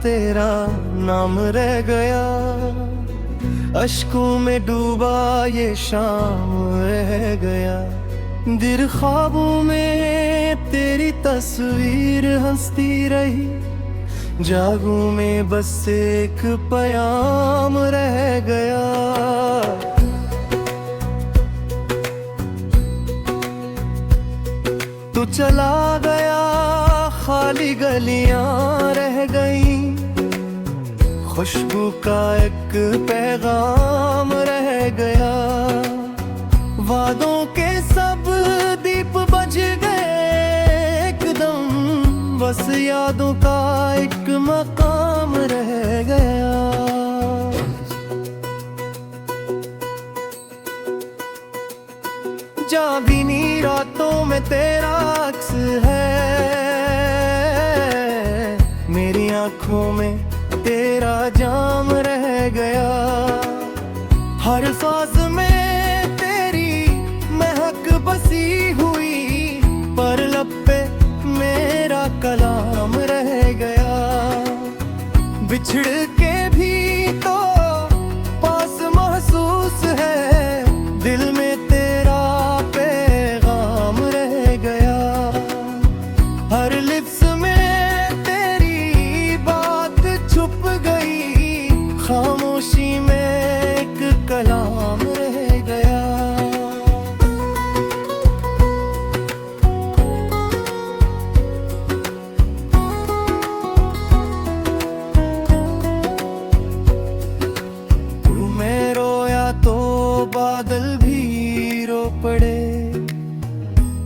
तेरा नाम रह गया, अश्कों में डूबा ये शाम रह गया। दिल ख्वाबों में तेरी तस्वीर हंसती रही, जागूं में बस एक प्याम रह गया। तू चला गया, खाली गलियां रह गईं, खुशबू का एक पैगाम रह गया। वादों के सब दीप बुझ गए एकदम, बस यादों का एक मकाम रह गया। जागनी रातों में तेरा अक्स है, मेरी आंखों में तेरा जाम रह गया। हर सांस में तेरी महक बसी हुई, पर लब पे मेरा कलाम रह गया। बिछड़ के भी तो पास महसूस है, दिल में तेरा पैगाम रह गया। हर लिप्स में तेरी बात छुप गई, खामोशी में एक कलाम रह गया। तू मैं रोया तो बादल भी रो पड़े,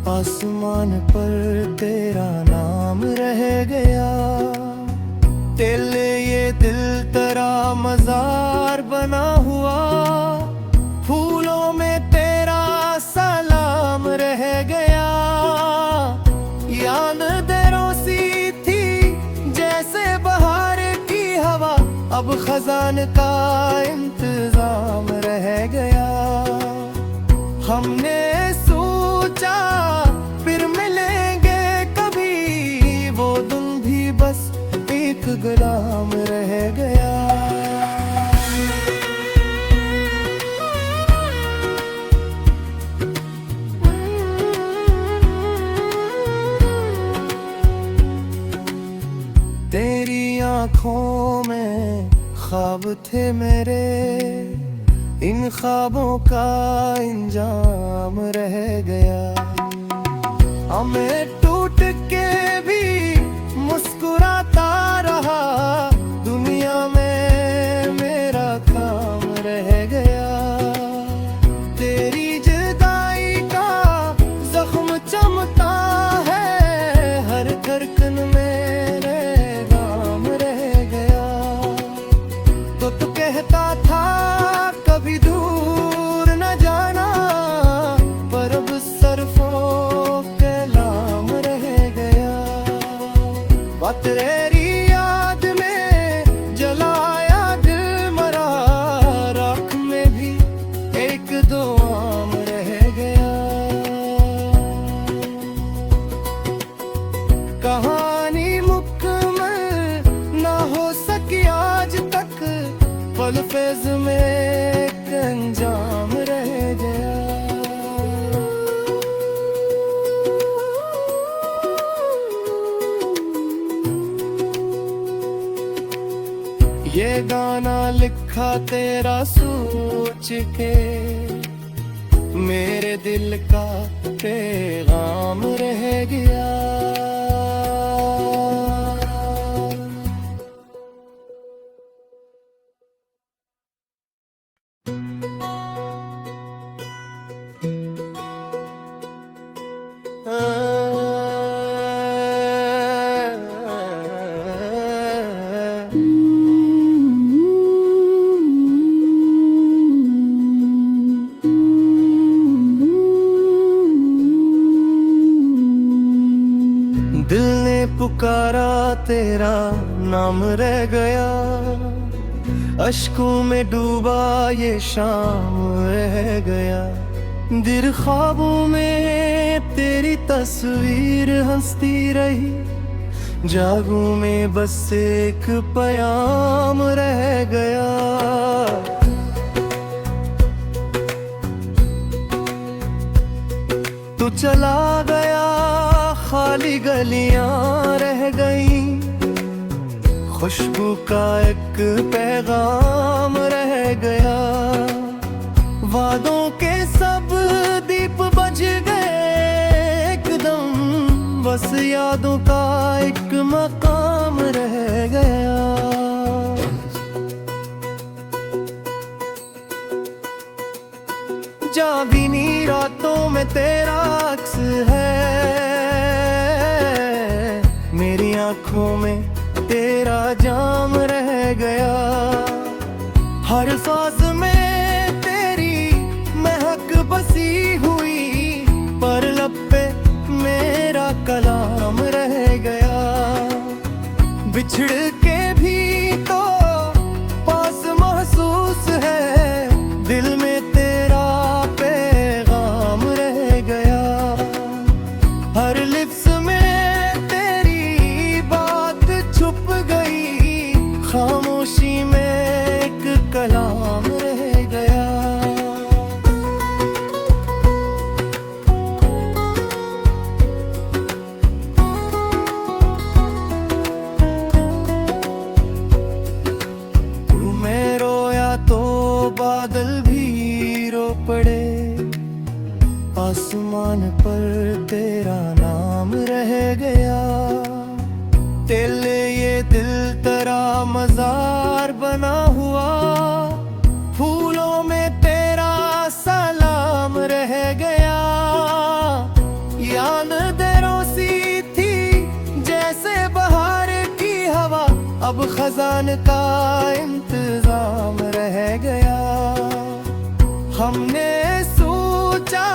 आसमान पर तेरा नाम रह गया। तेरे ये दिल तेरा मजार बना हुआ, फूलों में तेरा सलाम रह गया। याद देरोसी थी जैसे बहार की हवा, अब खजान का इंतजाम रह गया। हमने सोचा फिर मिलेंगे कभी, वो दिन भी बस एक गुलाम रह गया। तेरी आंखों में ख्वाब थे मेरे, इन ख्वाबों का इंजाम रह गया। हमें टूट के भी मुस्कुराता रहा, दुनिया में मेरा काम रह गया। तेरी जुदाई का जख्म चमता है, हर धड़कन मेरे नाम रह गया। तो तू कहता था कभी दूर न जाना, पर अब सरफों के नाम रह गया। तेरी याद में जलाया दिल मरा, राख में भी एक दो आम रह गया। कहानी मुकम्मल ना हो सकी आज तक, पल फेज में एक अंजाम रह गया। ये गाना लिखा तेरा सोच के, मेरे दिल का पैगाम रह गया। दिल ने पुकारा तेरा नाम रह गया, अश्कों में डूबा ये शाम रह गया। दिल ख्वाबों में तेरी तस्वीर हंसती रही, जागूं में बस एक प्याम रह गया। तू चला गया, खाली गलियां रह गई, खुशबू का एक पैगाम रह गया। वादों के सब दीप बुझ गए एकदम, बस यादों का एक मकाम रह गया। जागनी रातों में तेरा अक्स है, मेरी आंखों में तेरा जाम रह गया। हर सांस में तेरी महक बसी हुई, पर लब पे मेरा कलाम रह गया। बिछड़ के भी तो पास महसूस है, दिल में तेरा पैगाम रह गया। हर लिप्स में तेरी बात छुप गई, खामोशी में एक कलाम रह गया। तू मैं रोया तो बादल भी रो पड़े, आसमान पर तेरा नाम रह गया। तेरे ये दिल तेरा मजार बना हुआ, फूलों में तेरा सलाम रह गया। याद देरोसी थी जैसे बहार की हवा, अब खजान का इंतजाम रह गया। हमने सोचा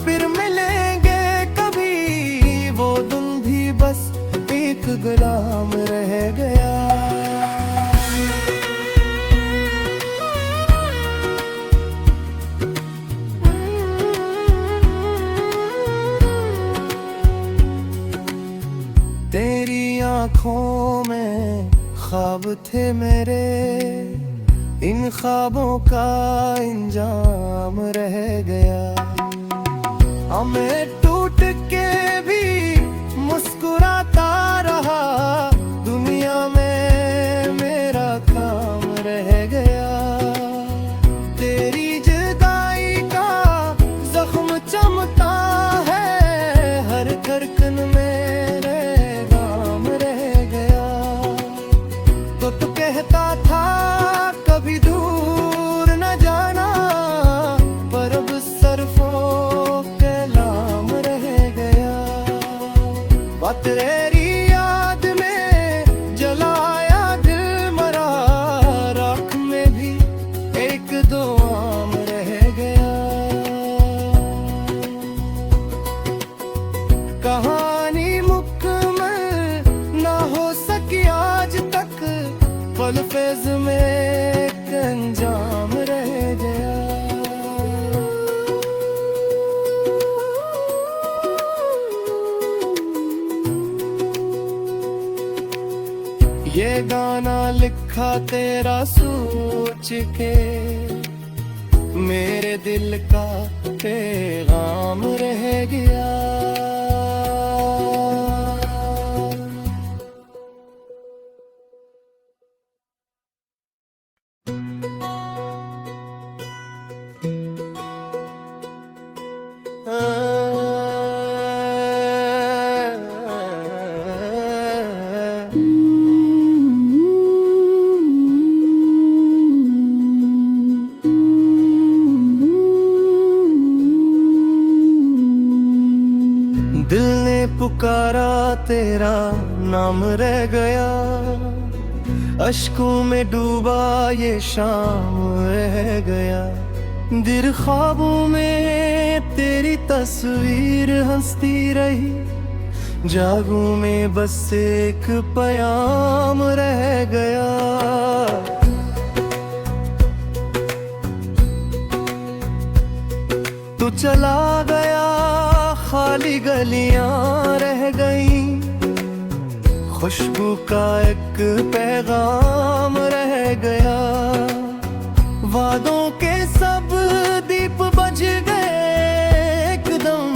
फिर मिलेंगे कभी, वो दिन भी बस एक गुलाम रह गया। तेरी आंखों में ख्वाब थे मेरे, इन ख्वाबों का इंजाम रह गया। मैं टूट के भी मुस्कुराता रहा, दुनिया में मेरा काम रह गया। तेरी जुदाई का जख्म चमता है, हर धड़कन मेरे नाम रह गया। तो तू कहता था कभी दूर न जाना, पर अब सरफों के नाम रह गया। बात तेरी याद में जलाया दिल मरा, राख में भी एक दो आम रह गया। कहानी मुकम्मल ना हो सकी आज तक, पल फेज में एक अंजाम रह गया। ये गाना लिखा तेरा सोच के, मेरे दिल का पैगाम रह गया। दिल ने पुकारा तेरा नाम रह गया, अश्कों में डूबा ये शाम रह गया। दिल ख्वाबों में तेरी तस्वीर हंसती रही, जागूं में बस एक प्याम रह गया। तू चला गया, खाली गलियां रह गई, खुशबू का एक पैगाम रह गया। वादों के सब दीप बुझ गए एकदम,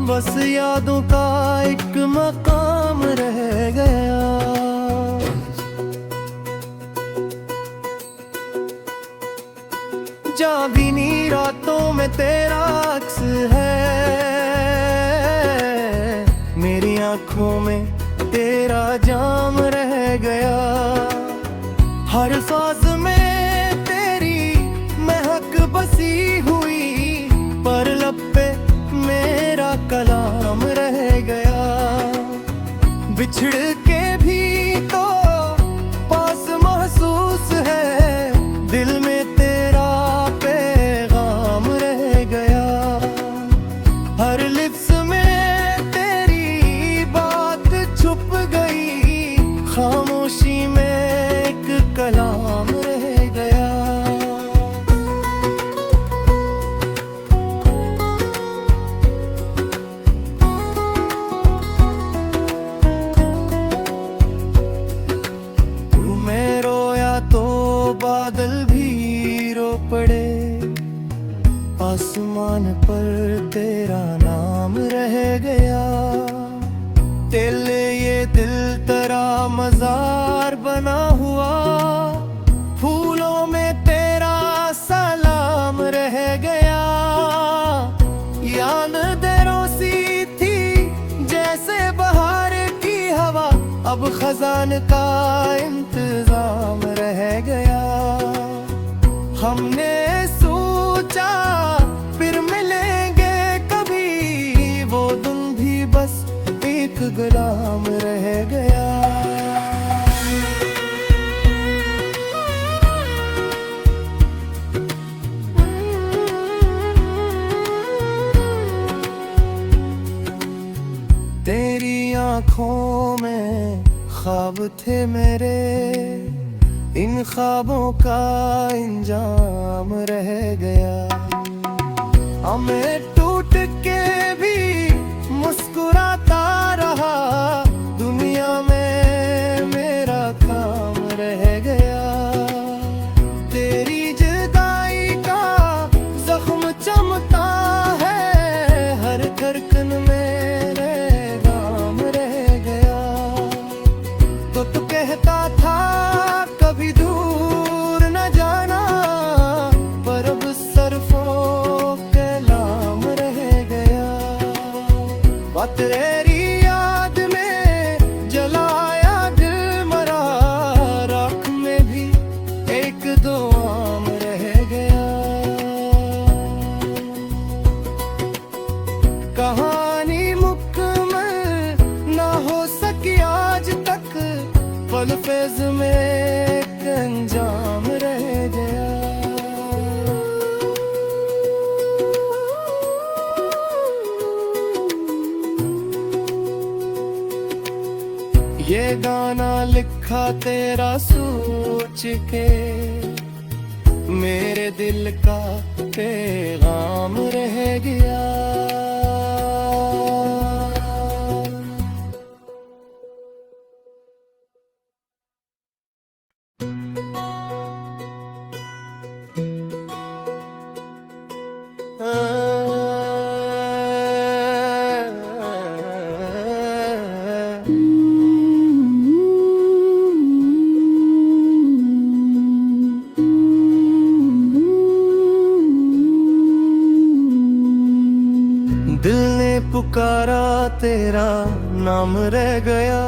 बस यादों का एक मकाम रह गया। जागनी रातों में तेरा अक्स है, मेरी आंखों में तेरा जाम रह गया। हर सांस में तेरी महक बसी हुई, पर लब पे मेरा कलाम रह गया। बिछड़ के भी तो पास महसूस है, दिल में तेरा पैगाम रह गया। हर लिप्स में तेरी बात छुप गई, खामोशी में एक कलाम रह गया। तू मैं रोया तो बादल भी रो पड़े, आसमान पर तेरा नाम रह गया। तेरे ये दिल तेरा मजार बना हुआ, फूलों में तेरा सलाम रह गया। याद रोसी थी जैसे बहार की हवा, अब खजान का इंतजाम रह गया। हमने सोचा फिर मिलेंगे कभी, वो दिन भी बस एक गुलाम रह गया। तेरी आंखों में ख्वाब थे मेरे, इन ख्वाबों का इंजाम रह गया। हमें टूट के भी मुस्कुराता रहा, दुनिया में मेरा काम रह गया। तेरी जुदाई का जख्म चमता है, हर धड़कन मेरे नाम रह गया। तो तू कहता था कभी दूर न जाना, पर अब सरफों के नाम रह गया। तेरी याद में जलाया दिल मरा, राख में भी एक दो आम रह गया। कहानी मुकम्मल ना हो सकी आज तक, पल फेज में एक अंजाम रह गया। ये गाना लिखा तेरा सोच के, मेरे दिल का पैगाम रह गया। दिल ने पुकारा तेरा नाम रह गया,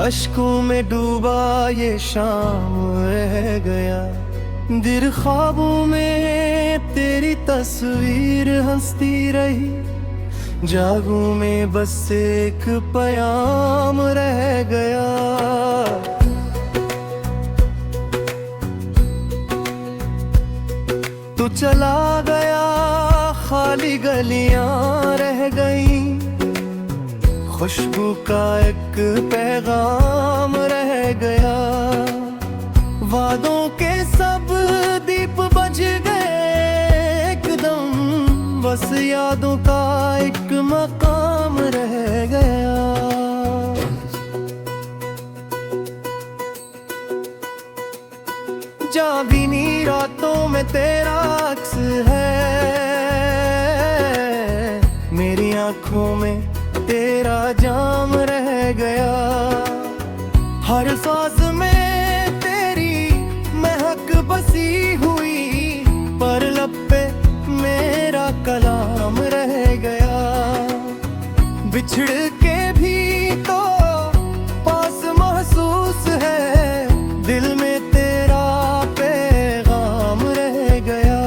अश्कों में डूबा ये शाम रह गया। दिल ख्वाबों में तेरी तस्वीर हंसती रही, जागूं में बस एक प्याम रह गया। तू चला गया खाली गलियां रह गई, खुशबू का एक पैगाम रह गया। वादों के सब दीप बुझ गए एकदम, बस यादों का एक मकाम रह गया। में तेरा अक्स है, मेरी आंखों में तेरा जाम रह गया। हर सांस में तेरी महक बसी हुई, पर लब पे मेरा कलाम रह गया। बिछड़ के भी तो पास महसूस है, दिल में तेरा पैगाम रह गया।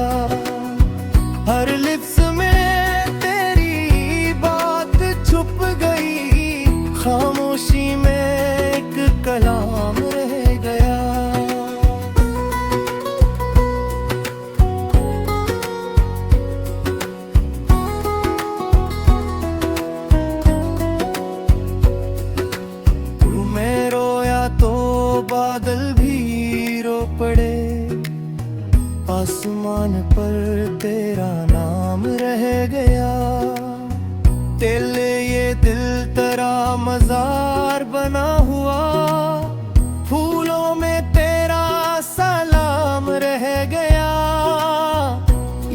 हर लिप्स में तेरी बात छुप गई, खामोशी में एक कलाम रह गया। बादल भी रो पड़े, आसमान पर तेरा नाम रह गया। दिल ये दिल तेरा मजार बना हुआ, फूलों में तेरा सलाम रह गया।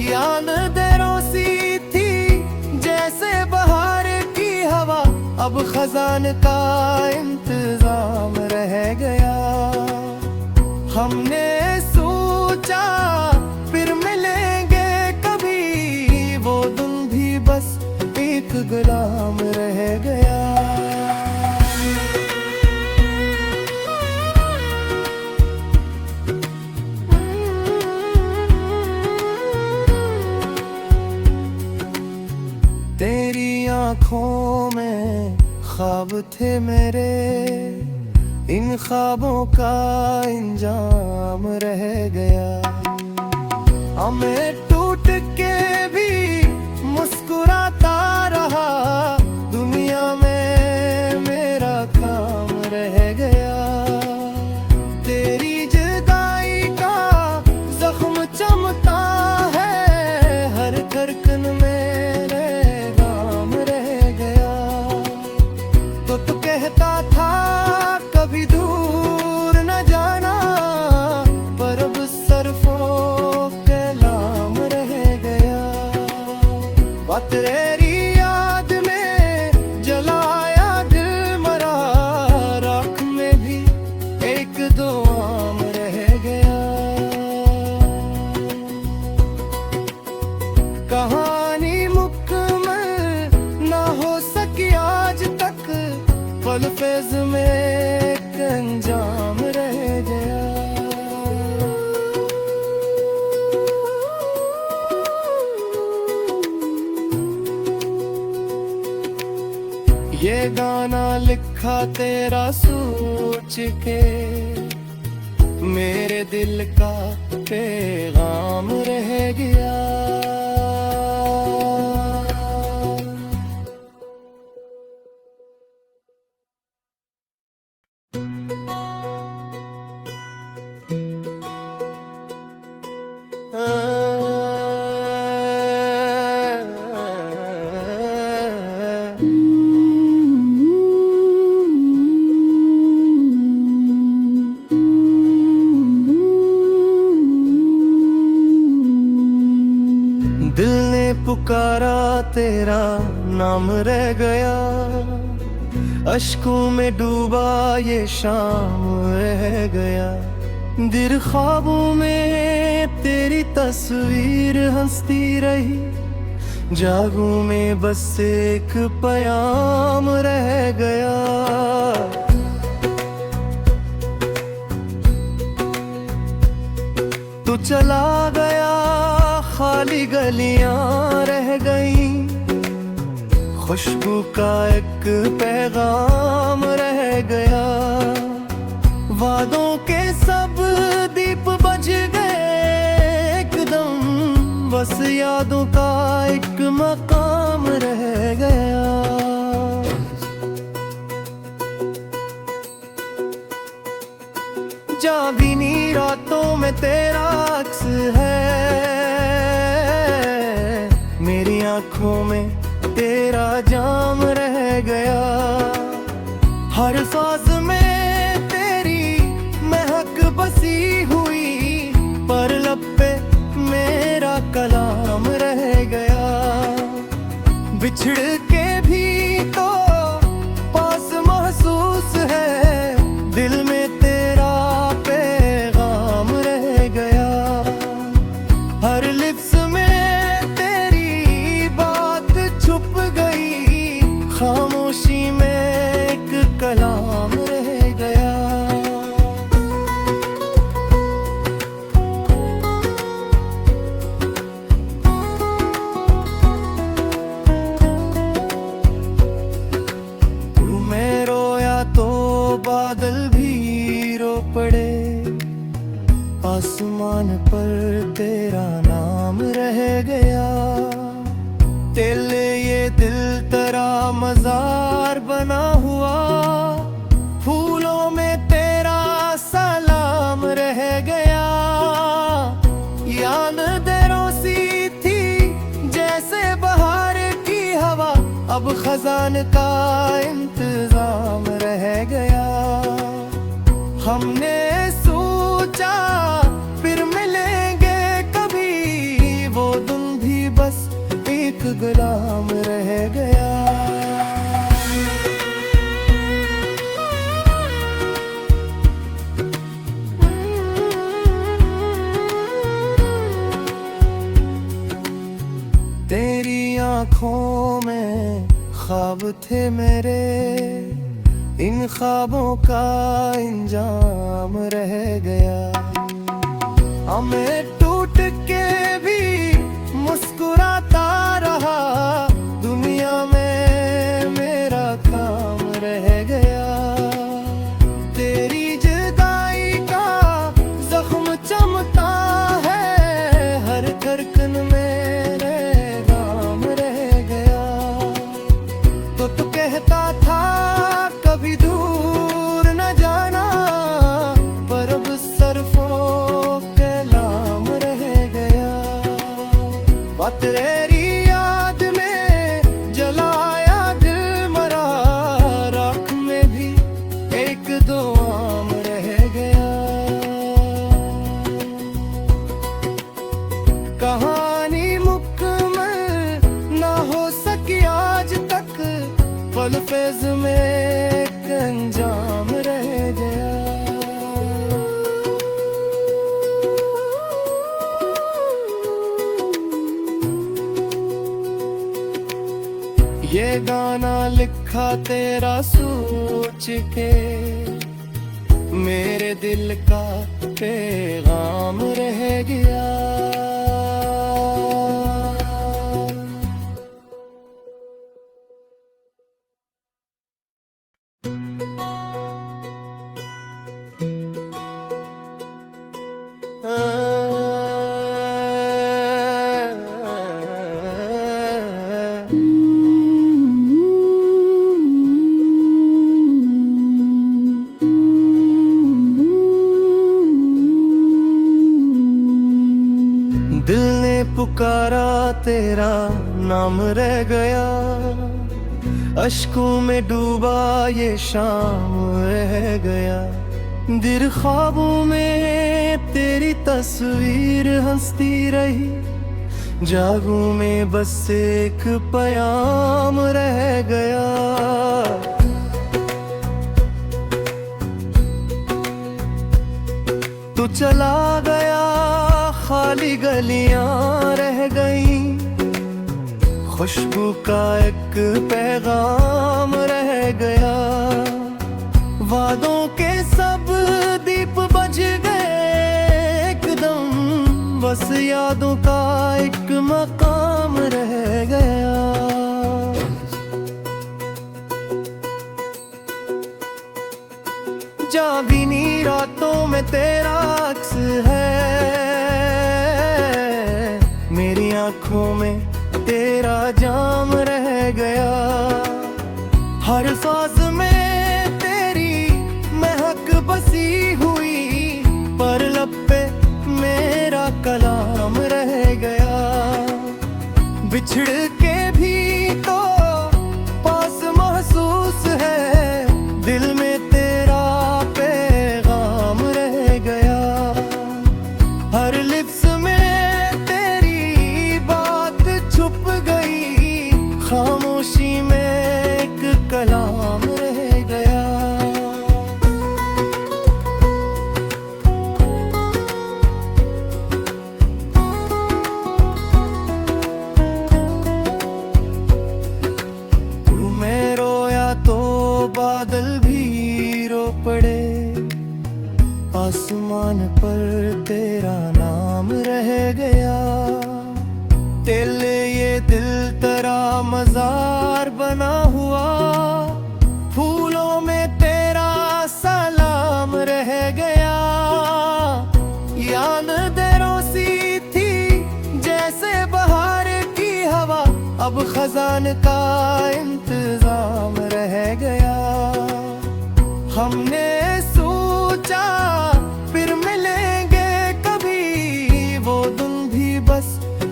याद देरोसी थी जैसे बहार की हवा, अब खजान का इंतजाम रह गया। हमने सोचा फिर मिलेंगे कभी, वो दिन भी बस एक गुलाम रह गया। तेरी आंखों में ख्वाब थे मेरे, इन ख्वाबों का इंजाम रह गया। मैं टूट के भी मुस्कुराता रहा, दुनिया में मेरा काम रह गया। तेरी जुदाई का जख्म चमता है, हर धड़कन मेरे नाम रह गया। तो तू कहता था कभी दूर न जाना, पर अब सरफों के नाम रह गया। तेरी याद में जलाया दिल मरा, राख में भी एक दो आम रह गया। कहानी मुकम्मल ना हो सकी आज तक, पल फेज में एक अंजाम रह गया। ये गाना लिखा तेरा सोच के, मेरे दिल का पैगाम रह गया। दिल ने पुकारा तेरा नाम रह गया, अश्कों में डूबा ये शाम रह गया। दिल ख्वाबों में तेरी तस्वीर हंसती रही, जागों में बस एक प्याम रह गया। तू चला गया, खाली गलियां रह गई, खुशबू का एक पैगाम रह गया। वादों के सब दीप बुझ गए एकदम, बस यादों का एक मकाम रह गया। जागनी रातों में तेरा अक्स है, मेरी आंखों में तेरा जाम रह गया। हर सांस में तेरी महक बसी हुई, पर लब पे बिछड़ के भी तो पास महसूस है, दिल में तेरा पैगाम रह गया। हर लिप्स में तेरी बात छुप गई, खामोशी में एक कलाम रह गया। बादल भी रो पड़े, आसमान पर तेरा नाम रह गया। दिल ये दिल तेरा मजार बना हुआ, फूलों में तेरा सलाम रह गया। यान देरोसी थी जैसे बहार की हवा, अब खजान का इंतजाम रह गया। हमने सोचा फिर मिलेंगे कभी, वो दिन भी बस एक गुलाम रह गया। तेरी आँखों में ख्वाब थे मेरे, इन ख्वाबों का इंजाम रह गया। हमें टूट के भी मुस्कुराता रहा, दुनिया में मेरा काम रह गया। तेरी जुदाई का जख्म चमता है, हर धड़कन मेरे नाम रह गया। तो तू कहता था कभी दूर न जाना, पर अब सरफों के नाम रह गया। तेरी याद में जलाया दिल मरा, राख में भी एक दो आम रह गया। कहानी मुकम्मल ना हो सकी आज तक, पल फेज में एक अंजाम रह गया। ये गाना लिखा तेरा सोच के, मेरे दिल का पैगाम रह गया। दिल ने पुकारा तेरा नाम रह गया, अश्कों में डूबा ये शाम रह गया। दिल ख्वाबों में तेरी तस्वीर हंसती रही, जागूं में बस एक प्याम रह गया। तू चला गया, खाली गलियां रह गई, खुशबू का एक पैगाम रह गया। वादों के सब दीप बज गए एकदम, बस यादों का एक मकाम रह गया। जागनी रातों में तेरा अक्स है, मेरी आंखों में तेरा जाम रह गया। हर सांस में तेरी महक बसी हुई, पर लब पे मेरा कलाम रह गया। बिछड़ के भी तो पास महसूस है, दिल में तेरा पैगाम रह गया। हर लिप्स में तेरी बात छुप गई, खामोश ये दिल तेरा मजार बना हुआ, फूलों में तेरा सलाम रह गया। यान देरोसी थी जैसे बहार की हवा, अब खजान का इंतजाम रह गया। हमने सोचा फिर मिलेंगे कभी, वो दिन भी बस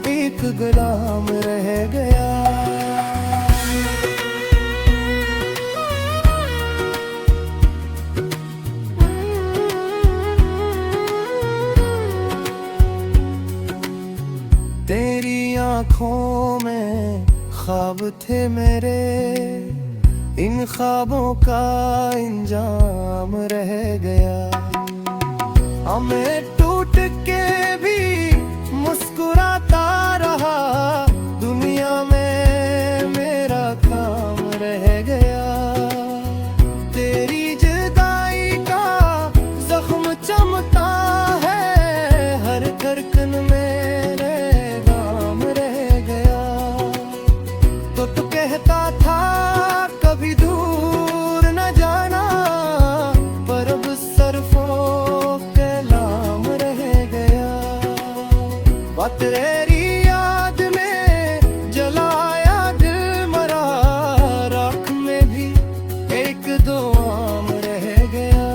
एक गुलाम रह गया। तेरी आँखों में ख्वाब थे मेरे, इन ख्वाबों का इंजाम रह गया। हमें टूट के भी मुस्कुराता रहा, दुनिया में मेरा काम रह गया। तेरी जुदाई का जख्म चमता है, हर धड़कन मेरे नाम रह गया। तो तू कहता था कभी दूर न जाना, पर अब सरफों के नाम रह गया। बात तेरी याद में जलाया दिल मरा, राख में भी एक दो आम रह गया।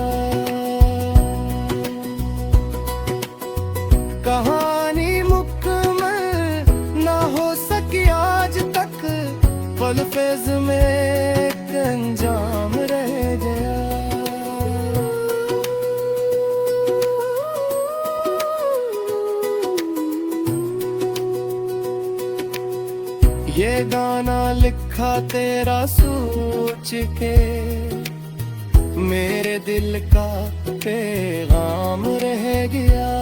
कहानी मुकम्मल ना हो सकी आज तक, पल फेज में एक अंजाम रह गया। ये गाना लिखा तेरा सोच के, मेरे दिल का पैगाम रह गया।